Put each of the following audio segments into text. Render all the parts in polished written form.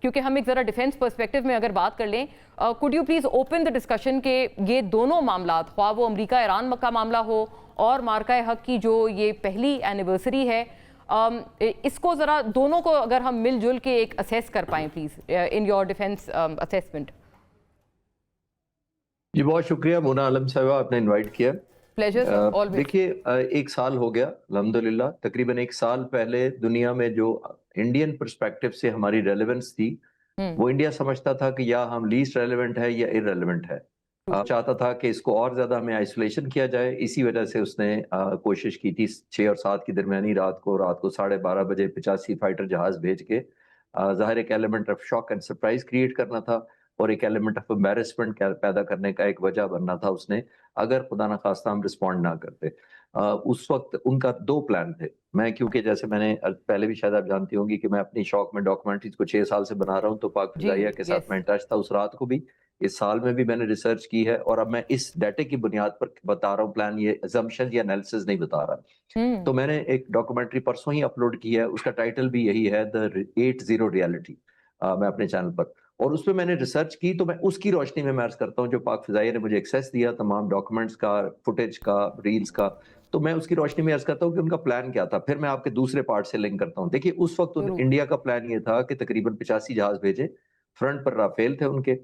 क्योंकि हम एक ज़रा डिफेंस पर्सपेक्टिव में अगर बात कर लें, could you please open the discussion के ये दोनों मामला, ख्वाह वो अमरीका ईरान का मामला हो और मार्का हक की जो ये पहली एनिवर्सरी है, इसको ज़रा दोनों को अगर हम मिलजुल के एक असेस कर पाएँ please in your defence assessment. जी बहुत शुक्रिया मोना आलम साहिबा, आपने इनवाइट किया। Pleasure sir, always. देखिए, एक साल हो गया अल्हम्दुलिल्लाह। तकरीबन एक साल पहले दुनिया में जो इंडियन पर्सपेक्टिव से हमारी रेलेवेंस थी, वो इंडिया समझता था कि या हम लीस्ट रेलेवेंट है या इररेलेवेंट है। चाहता था कि इसको और ज्यादा हमें आइसोलेशन किया जाए। इसी वजह से उसने कोशिश की थी 6 और 7 की दरमियानी रात को 12:30 बजे 85 फाइटर जहाज भेज के जाहिर एक element of shock and surprise create करना था और एक एलिमेंट ऑफ एम्बेरसमेंट पैदा करने का एक वजह बनना था उसने, अगर खुदा ना खास्ता हम रिस्पॉन्ड ना करते। उस वक्त उनका 2 प्लान थे। मैं क्योंकि जैसे मैंने पहले भी शायद आप जानती होंगी कि मैं अपनी शौक में डॉक्यूमेंट्रीज को 6 साल से बना रहा हूँ, तो पाक फिजाइया के साथ मैं टच था उस रात को भी, इस साल में भी मैंने रिसर्च की है और अब मैं इस डाटे की बुनियाद पर बता रहा हूँ प्लान, ये assumptions या एनालिसिस नहीं बता रहा। तो मैंने एक डॉक्यूमेंट्री परसों ही अपलोड की है, उसका टाइटल भी यही है, द 80 रियलिटी, मैं अपने चैनल पर, और उसमें मैंने रिसर्च की। तो मैं उसकी रोशनी में मैं अर्ज करता हूँ, जो पाक फिजाइया ने मुझे एक्सेस दिया तमाम डॉक्यूमेंट्स का, फुटेज का, रील्स का, तो मैं उसकी रोशनी में अर्ज करता हूँ कि उनका प्लान क्या था। फिर मैं आपके दूसरे पार्ट से लिंक करता हूँ। देखिए, उस वक्त इंडिया का प्लान ये था कि तकरीबन 85 जहाज भेजे। फ्रंट पर राफेल थे उनके,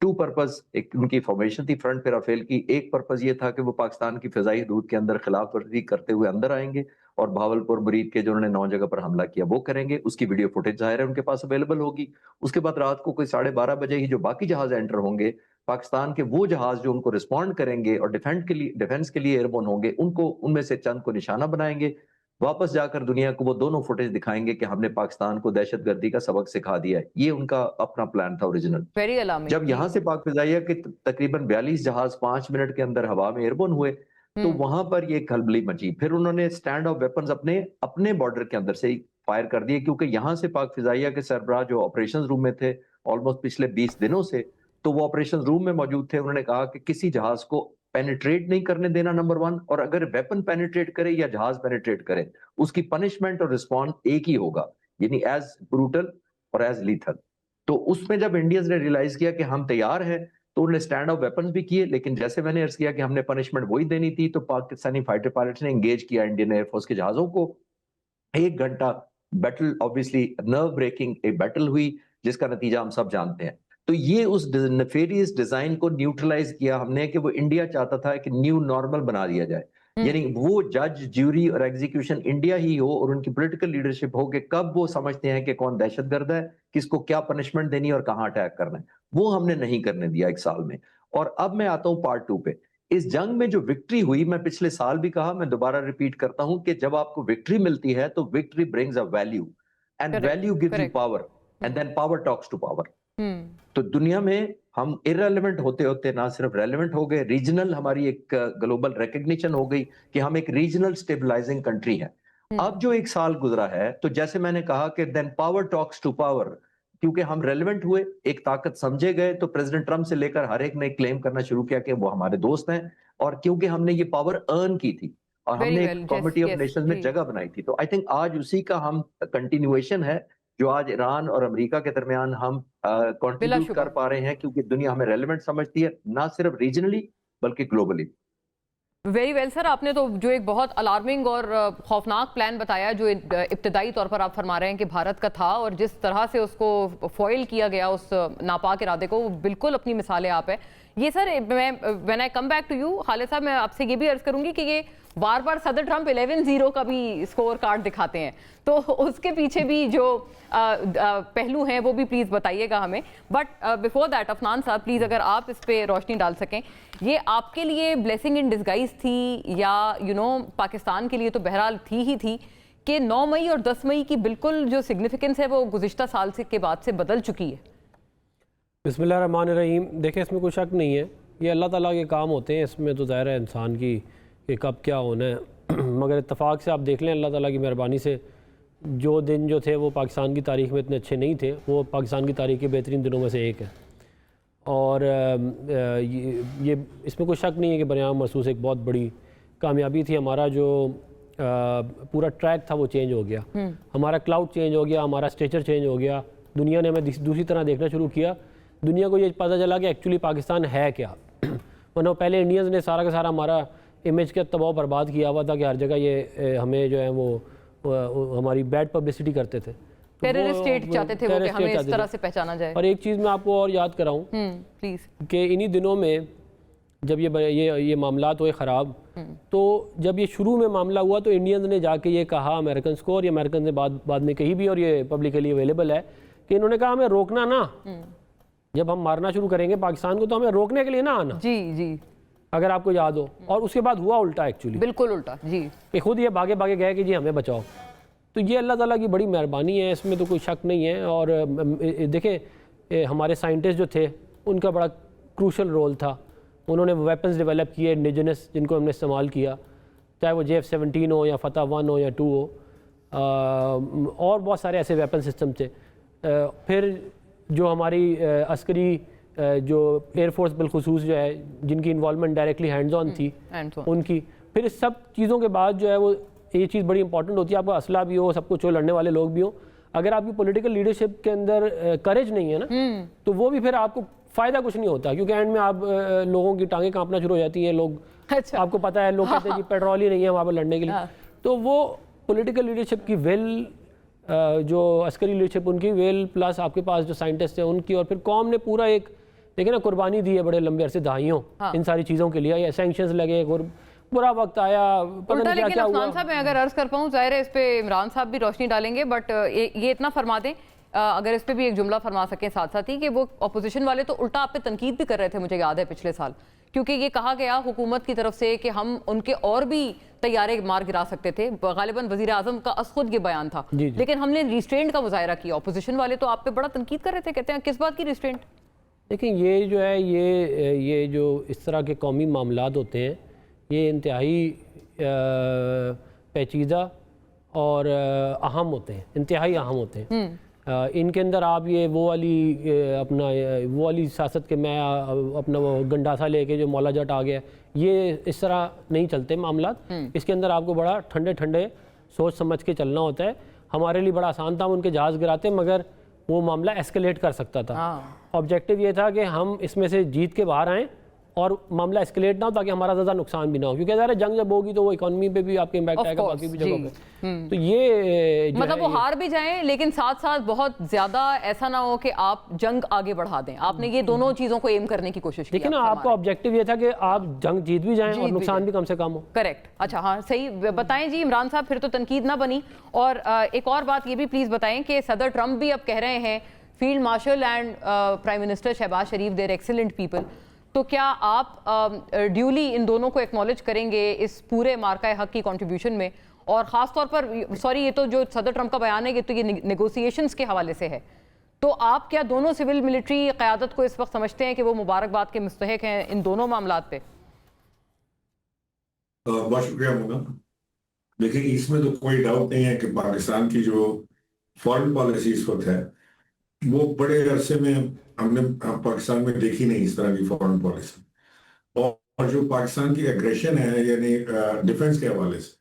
2 पर्पस, एक उनकी फॉर्मेशन थी फ्रंट पे राफेल की। एक पर्पस ये था कि वो पाकिस्तान की फिजाई हदूद के अंदर खिलाफ वर्जी करते हुए अंदर आएंगे और भावलपुर मुरीद के जो उन्होंने 9 जगह पर हमला किया वो करेंगे। उसकी वीडियो फुटेज जाहिर है उनके पास अवेलेबल होगी। उसके बाद रात को कोई 12:30 बजे ही जो बाकी जहाज एंटर होंगे, पाकिस्तान के वो जहाज जो उनको रिस्पॉन्ड करेंगे और डिफेंस के लिए एयरबोर्न होंगे, उनको उनमें से चंद को निशाना बनाएंगे। वापस जाकर दुनिया को वो दोनों फुटेज दिखाएंगे कि हमने पाकिस्तान को दहशतगर्दी का सबक सिखा दिया है। ये उनका अपना प्लान था ओरिजिनल। Very alarming. जब यहाँ से पाक फिजाइया के तकरीबन 42 जहाज 5 मिनट के अंदर हवा में एयरबोर्न हुए, तो वहां पर ये खलबली मची। फिर उन्होंने स्टैंड ऑफ वेपन्स अपने अपने बॉर्डर के अंदर से ही फायर कर दिए, क्योंकि यहाँ से पाक फिजाइया के सरबराह जो ऑपरेशन रूम में थे ऑलमोस्ट पिछले 20 दिनों से, तो वो ऑपरेशन रूम में मौजूद थे। उन्होंने कहा कि किसी जहाज को पेनिट्रेट नहीं करने देना, नंबर 1, और अगर वेपन पेनिट्रेट करे या जहाज पेनिट्रेट करे, उसकी पनिशमेंट और रिस्पॉन्स एक ही होगा, यानी एज ब्रूटल और एज लीथल। तो उसमें जब इंडियंस ने रियलाइज किया कि हम तैयार हैं, तो उन्होंने स्टैंड ऑफ वेपन्स भी किए। लेकिन जैसे मैंने अर्ज किया कि हमने पनिशमेंट वही देनी थी, तो पाकिस्तानी फाइटर पायलट्स ने एंगेज किया इंडियन एयरफोर्स के जहाजों को। 1 घंटा बैटल, ऑब्वियसली नर्व ब्रेकिंग एक बैटल हुई, जिसका नतीजा हम सब जानते हैं। तो ये उस नेफेरियस डिजाइन को न्यूट्रलाइज किया हमने, कि वो इंडिया चाहता था कि न्यू नॉर्मल बना दिया जाए, यानी वो जज, ज्यूरी और एग्जीक्यूशन इंडिया ही हो और उनकी पॉलिटिकल लीडरशिप हो कि कब वो समझते हैं कि कौन दहशतगर्द है, किसको क्या पनिशमेंट देनी है और कहाँ अटैक करना है। वो हमने नहीं करने दिया 1 साल में। और अब मैं आता हूँ पार्ट 2 पे। इस जंग में जो विक्ट्री हुई, मैं पिछले साल भी कहा, मैं दोबारा रिपीट करता हूं कि जब आपको विक्ट्री मिलती है तो victory brings a value, and value gives you power, and then power talks to power. तो दुनिया में हम इररेलेवेंट होते होते ना सिर्फ रेलेवेंट हो गए, रीजनल हमारी एक ग्लोबल रिकग्निशन हो गई कि हम एक रीजनल स्टेबलाइजिंग कंट्री है। अब जो 1 साल गुजरा है, तो जैसे मैंने कहा कि then power talks to power, क्योंकि हम रेलेवेंट हुए, एक ताकत समझे गए, तो प्रेसिडेंट ट्रंप से लेकर हर एक ने क्लेम करना शुरू किया कि वो हमारे दोस्त हैं। और क्योंकि हमने ये पावर अर्न की थी और हमने एक कमिटी ऑफ नेशंस में जगह बनाई थी, तो आई थिंक आज उसी का हम कंटिन्यूएशन है, जो आज ईरान और अमेरिका के दरमियान हम कंट्रीब्यूट कर पा रहे हैं, क्योंकि दुनिया हमें रेलेवेंट समझती है, ना सिर्फ रीजनली बल्कि ग्लोबली। वेरी वेल सर, आपने तो जो एक बहुत अलार्मिंग और खौफनाक प्लान बताया, जो इब्तदाई तौर पर आप फरमा रहे हैं कि भारत का था, और जिस तरह से उसको फॉइल किया गया उस नापाक इरादे को, वो बिल्कुल अपनी मिसालें आप है ये। सर मैं when I come back to you Khalid sahab, मैं आपसे ये भी अर्ज करूंगी कि ये बार बार सदर ट्रंप 11-0 का भी स्कोर कार्ड दिखाते हैं, तो उसके पीछे भी जो पहलू हैं वो भी प्लीज़ बताइएगा हमें। बट बिफोर दैट, अफनान साहब प्लीज़ अगर आप इस पे रोशनी डाल सकें, ये आपके लिए ब्लेसिंग इन डिस्गाइज थी या पाकिस्तान के लिए तो बहरहाल थी ही थी, कि 9 मई और 10 मई की बिल्कुल जो सिग्निफिकेंस है वो गुज़िश्ता साल से के बाद से बदल चुकी है? बिस्मिल्लाहिर्रहमानिर्रहीम। देखिए, इसमें कोई शक नहीं है, ये अल्लाह ताला के काम होते हैं, इसमें तो ज़ाहिर है इंसान की कि कब क्या होना है। मगर इत्तफाक से आप देख लें, अल्लाह ताला की मेहरबानी से जो दिन जो थे वो पाकिस्तान की तारीख़ में इतने अच्छे नहीं थे, वो पाकिस्तान की तारीख़ के बेहतरीन दिनों में से एक है। और ये इसमें कोई शक नहीं है कि बनियाम महसूस एक बहुत बड़ी कामयाबी थी। हमारा जो पूरा ट्रैक था वो चेंज हो गया, हमारा क्लाउड चेंज हो गया, हमारा स्ट्रेचर चेंज हो गया, दुनिया ने हमें दूसरी तरह देखना शुरू किया, दुनिया को ये पता चला कि एक्चुअली पाकिस्तान है क्या। वरना पहले इंडियंस ने सारा का सारा हमारा इमेज के तबाह बर्बाद किया हुआ था कि हर जगह ये हमें जो है वो हमारी बैड पब्लिसिटी करते थे। टेररिस्ट स्टेट चाहते थे वो कि हमें इस तरह से पहचाना जाए। और एक चीज़ मैं आपको और याद कराऊं प्लीज़, कि इन्हीं दिनों में जब ये मामलात हुए ख़राब, तो जब ये शुरू में मामला हुआ तो इंडियंस ने जाके ये कहा अमेरिकन को, और ये अमेरिकन ने बाद में कही भी, और ये पब्लिकली अवेलेबल है कि इन्होंने कहा हमें रोकना ना, जब हम मारना शुरू करेंगे पाकिस्तान को तो हमें रोकने के लिए ना आना। जी जी, अगर आपको याद हो। और उसके बाद हुआ उल्टा, एक्चुअली बिल्कुल उल्टा जी, कि खुद ये भागे भागे गए कि जी हमें बचाओ। तो ये अल्लाह ताला की बड़ी मेहरबानी है, इसमें तो कोई शक नहीं है। और देखें हमारे साइंटिस्ट जो थे उनका बड़ा क्रूशल रोल था, उन्होंने वेपन्स डेवलप किए इंडिजिनस जिनको हमने इस्तेमाल किया, चाहे वो JF-17 हो या फतह 1 हो या 2 हो, और बहुत सारे ऐसे वेपन सिस्टम थे। फिर जो हमारी अस्करी जो एयरफोर्स बिलखुसूस जो है जिनकी इन्वॉल्वमेंट डायरेक्टली हैंड्स ऑन थी उनकी, फिर इस सब चीज़ों के बाद जो है वो ये चीज़ बड़ी इंपॉर्टेंट होती है, आपका असला भी हो, सब कुछ हो, लड़ने वाले लोग भी हो, अगर आपकी पॉलिटिकल लीडरशिप के अंदर करेज नहीं है ना, तो वो भी फिर आपको फ़ायदा कुछ नहीं होता, क्योंकि एंड में आप लोगों की टांगें कांपना शुरू हो जाती हैं। लोग अच्छा। आपको पता है, लोग कहते हैं कि पेट्रोल ही नहीं है वहाँ पर लड़ने के लिए। तो वो पॉलिटिकल लीडरशिप की विल, जो अस्करी लीडरशिप उनकी विल, प्लस आपके पास जो साइंटिस्ट हैं उनकी, और फिर कौम ने पूरा एक देखिए ना कुर्बानी दी है बड़े लंबे अरसे, दहाइयों इन सारी चीज़ों के लिए। सैंक्शंस लगे, बुरा वक्त आया, उल्टा। लेकिन अफसान साहब, मैं अगर अर्ज कर पाऊँ, जाहिर है इस पे इमरान साहब भी रोशनी डालेंगे, बट ये इतना फरमा दें, अगर इस पे भी एक जुमला फरमा सकें साथ साथ ही, कि वो अपोजिशन वाले तो उल्टा आप पे तनकीद भी कर रहे थे, मुझे याद है पिछले साल, क्योंकि ये कहा गया हुकूमत की तरफ से कि हम उनके और भी तैयारे मार गिरा सकते थे। गालिबन वजीर आजम का खुद ये बयान था, लेकिन हमने रिस्ट्रेंट का मुजाहरा किया। अपोजिशन वाले तो आप पे बड़ा तनकीद कर रहे थे, कहते हैं किस बात की रिस्ट्रेंट? देखिए ये जो है ये जो इस तरह के कौमी मामलात होते हैं, ये इंतहाई पेचीदा और अहम होते हैं, इंतहाई अहम होते हैं। इनके अंदर आप ये वो वाली सियासत के मैं अपना वो गंडासा लेके जो मौला जट आ गया, ये इस तरह नहीं चलते मामलात। इसके अंदर आपको बड़ा ठंडे ठंडे सोच समझ के चलना होता है। हमारे लिए बड़ा आसान था, हम उनके जहाज़ गिराते, मगर वो मामला एस्केलेट कर सकता था। ऑब्जेक्टिव ये था कि हम इसमें से जीत के बाहर आएँ और मामला एस्केलेट ना हो, ताकि हमारा ज़्यादा नुकसान भी ना हो, क्योंकि ज़रा जंग जब होगी तो वो इकोनॉमी पे भी आपके इम्पैक्ट आएगा, बाकी भी जगहों पे। तो ये मतलब वो हार भी जाएं, लेकिन साथ साथ बहुत ज़्यादा ऐसा ना हो कि आप जंग आगे बढ़ा दें। आपने ये दोनों चीज़ों को एम करने की कोशिश की। देखिए ना, आपका ऑब्जेक्टिव ये था कि आप जंग जीत भी जाएं और नुकसान भी कम से कम हो। करेक्ट। अच्छा, हाँ सही बताएं जी इमरान साहब, फिर तो तनकीद ना बनी। और एक और बात ये भी प्लीज़ बताएं कि सदर ट्रंप भी अब कह रहे हैं field marshal and prime minister Shehbaz Sharif, they're excellent people, तो क्या आप ड्यूली इन दोनों को एक्नॉलेज करेंगे इस पूरे मार्का हक की कंट्रीब्यूशन में? और ख़ास तौर पर सॉरी, ये तो जो सदर ट्रंप का बयान है, ये तो ये नेगोशिएशंस के हवाले से है, तो आप क्या दोनों सिविल मिलिट्री क़यादत को इस वक्त समझते हैं कि वो मुबारकबाद के मुस्तहिक हैं इन दोनों मामलात पे? बहुत शुक्रिया मोना। देखिए, इसमें तो कोई डाउट नहीं है कि पाकिस्तान की जो फॉरेन पॉलिसी इस वक्त है, वो बड़े अरसे में हमने पाकिस्तान में देखी नहीं इस तरह की फॉरेन पॉलिसी। और जो पाकिस्तान की एग्रेशन है, यानी डिफेंस के हवाले से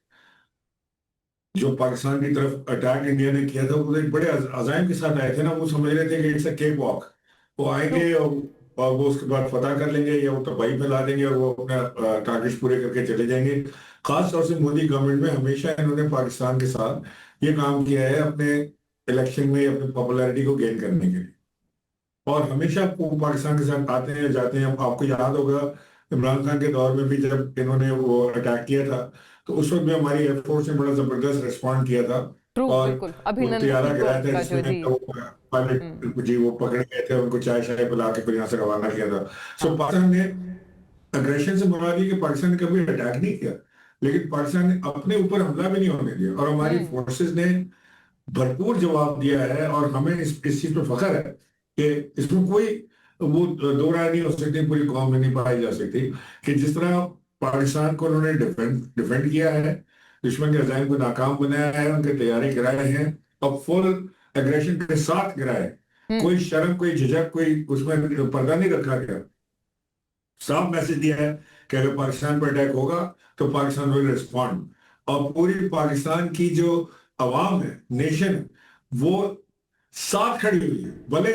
जो पाकिस्तान की तरफ अटैक इंडिया ने किया था, वो एक बड़े अजाइम के साथ आए थे ना। वो समझ रहे थे कि इट्स अ केक वॉक, वो आएंगे और वो उसके बाद फतह कर लेंगे या वो तबाही फैला देंगे और वो अपना टारगेट पूरे करके चले जाएंगे। खास तौर से मोदी गवर्नमेंट में हमेशा इन्होंने पाकिस्तान के साथ ये काम किया है अपने इलेक्शन में अपनी पॉपुलैरिटी को गेन करने के लिए, और हमेशा पाकिस्तान के साथ आते हैं जाते हैं। आपको याद होगा इमरान खान के दौर में भी जब इन्होंने वो अटैक किया था, तो उस वक्त भी हमारी एयरफोर्स ने बड़ा जबरदस्त रिस्पॉन्ड किया था और तैयारा गिराया था, जिसमें पायलट जी वो पकड़े गए थे, उनको चाय शाय पिला के फिर यहाँ से रवाना किया था। सो पाकिस्तान ने अग्रेशन से बना दी कि पाकिस्तान ने कभी अटैक नहीं किया, लेकिन पाकिस्तान ने अपने ऊपर हमला भी नहीं होने दिया, और हमारी फोर्सेस ने भरपूर जवाब दिया है। और हमें इस चीज पर फख्र है कि इसमें कोई वो दो राय नहीं हो सकती, पूरी कौम में नहीं पाई जा सकती कि जिस तरह पाकिस्तान को उन्होंने डिफेंड किया है, दुश्मन के अज़ाइम को नाकाम बनाया है, उनके तैयारी कराए हैं और फुल एग्रेशन के साथ गिराए, कोई शर्म कोई झिझक कोई उसमें पर्दा नहीं रखा गया। साफ मैसेज दिया है कि अगर पाकिस्तान पर अटैक होगा तो पाकिस्तान विल रिस्पॉन्ड, और पूरी पाकिस्तान की जो अवाम है, नेशन, वो साथ खड़ी हुई है। भले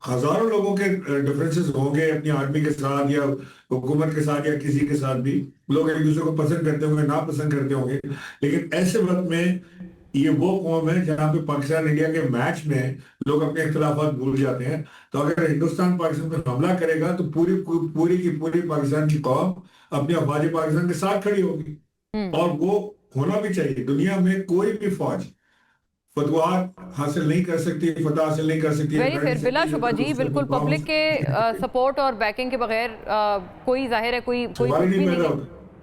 हजारों लोगों के डिफरेंसेस होंगे अपनी आर्मी के साथ या हुकूमत के साथ या किसी के साथ भी, लोग एक दूसरे को पसंद करते होंगे, नापसंद करते होंगे, लेकिन ऐसे वक्त में ये वो कौम है जहां पे पाकिस्तान इंडिया के मैच में लोग अपने इख्तिलाफात भूल जाते हैं। तो अगर हिंदुस्तान पाकिस्तान पर हमला करेगा तो पूरी पूरी की पूरी पाकिस्तान की कौम अपनी अफवाज पाकिस्तान के साथ खड़ी होगी, और वो होना भी चाहिए। दुनिया में कोई भी फौज फतवात हासिल नहीं कर सकती, फतह हासिल नहीं कर सकती। वेरी फिर बिला शुबा जी, बिल्कुल पब्लिक के सपोर्ट और बैकिंग के बगैर कोई जाहिर है कोई सवाल ही नहीं पैदा होता।